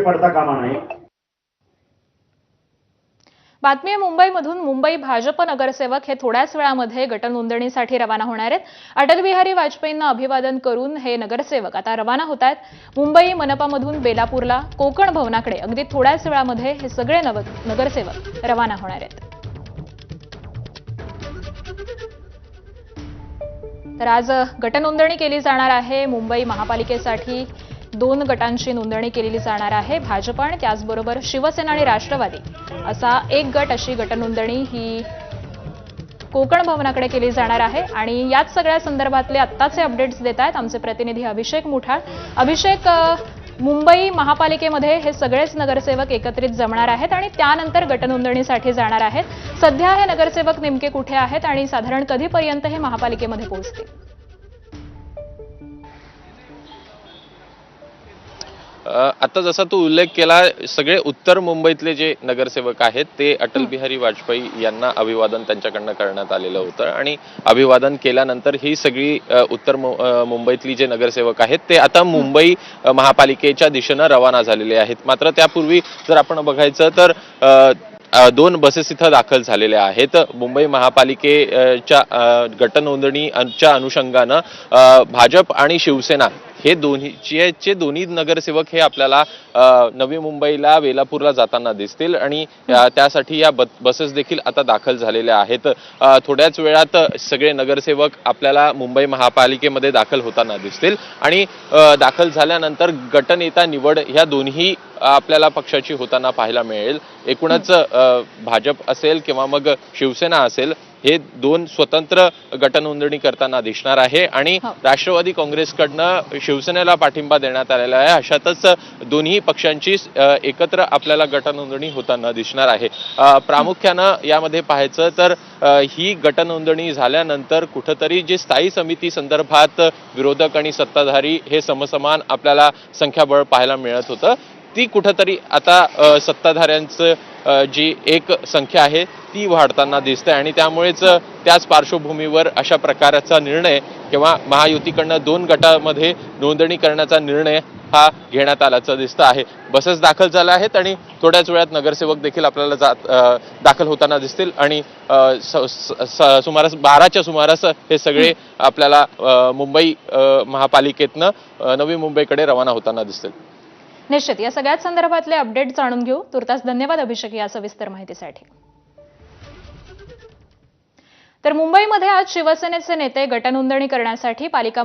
पडता कामा नये। बातमी आहे मुंबईमधून। मुंबई भाजप नगरसेवक हे थोड्याच वेळामध्ये गटनोंदणीसाठी रवाना होणार आहेत। अटल बिहारी वाजपेयींना अभिवादन करून हे नगरसेवक आता रवाना होत आहेत। मुंबई मनपामधून बेलापूरला, कोकण भवनाकडे अगदी थोड्याच वेळामध्ये हे सगळे नगरसेवक रवाना होणार आहेत। तर आज गटनोंदणी केली जाणार आहे। मुंबई महापालिकेसाठी 2 गटांची नोंदणी केलेली जाणार आहे। भाजप आणि त्याचबरोबर शिवसेना आणि राष्ट्रवादी असा एक गट, अशी गटनोंदणी ही कोकण भवनाकडे केली जाणार आहे। आणि याच सगळ्या संदर्भातले आत्ताचे अपडेट्स देत आहेत आमचे प्रतिनिधी अभिषेक मुठाळ। अभिषेक, मुंबई महापालिकेमध्ये हे सगळेच नगरसेवक एकत्रित जमणार आहेत आणि त्यानंतर गटनोंदणीसाठी जाणार आहेत। सध्या हे नगरसेवक नेमके कुठे आहेत आणि साधारण कधीपर्यंत हे महापालिकेमध्ये पोहोचतील? आता जसा तू उल्लेख केला, सगळे उत्तर मुंबईतले जे नगरसेवक आहेत ते अटल बिहारी वाजपेयी यांना अभिवादन त्यांच्याकडनं करण्यात आलेलं होतं आणि अभिवादन केल्यानंतर ही सगळी उत्तर मुंबईतली जे नगरसेवक आहेत ते आता मुंबई महापालिकेच्या दिशेनं रवाना झालेले आहेत। मात्र त्यापूर्वी जर आपण बघायचं तर 2 बसेस इथं दाखल झालेल्या आहेत। मुंबई महापालिकेच्या गटनोंदणीच्या अनुषंगानं भाजप आणि शिवसेना हे दोन्ही नगरसेवक हे आपल्याला नवी मुंबईला, वेलापूरला जाताना दिसतील आणि त्यासाठी या बसेस देखील आता दाखल झालेल्या आहेत। थोड्याच वेळात सगळे नगरसेवक आपल्याला मुंबई महापालिकेमध्ये दाखल होताना दिसतील आणि दाखल झाल्यानंतर गटनेता निवड ह्या दोन्ही आपल्याला पक्षाची होताना पाहायला मिळेल। एकूणच भाजप असेल किंवा मग शिवसेना असेल, हे 2 स्वतंत्र गटनोंदणी करताना दिसणार आहे आणि राष्ट्रवादी काँग्रेसकडनं शिवसेनेला पाठिंबा देण्यात आलेला आहे। अशातच दोन्ही पक्षांची एकत्र आपल्याला गटनोंदणी होताना दिसणार आहे। प्रामुख्यानं यामध्ये पाहायचं तर ही गटनोंदणी झाल्यानंतर कुठेतरी जे स्थायी समिती संदर्भात विरोधक आणि सत्ताधारी हे समसमान आपल्याला संख्याबळ पाहायला मिळत होतं, ती कुठेतरी आता सत्ताधाऱ्यांचं जी एक संख्या आहे ती वाढताना दिसते आणि त्यामुळेच त्याच पार्श्वभूमीवर अशा प्रकारचा निर्णय किंवा महायुतीकडनं 2 गटामध्ये नोंदणी करण्याचा निर्णय हा घेण्यात आल्याचं दिसतं आहे। बसेस दाखल झाल्या आहेत आणि थोड्याच वेळात नगरसेवक देखील आपल्याला दाखल होताना दिसतील आणि सुमारास 12च्या सुमारास हे सगळे आपल्याला मुंबई महापालिकेतनं नवी मुंबईकडे रवाना होताना दिसतील। निश्चित या सगळ्याच संदर्भातले अपडेट जाणून घेऊ। तुर्तास धन्यवाद अभिषेक या सविस्तर माहितीसाठी। तर मुंबईमध्ये आज शिवसेनेचे नेते गटनोंदणी करण्यासाठी पालिका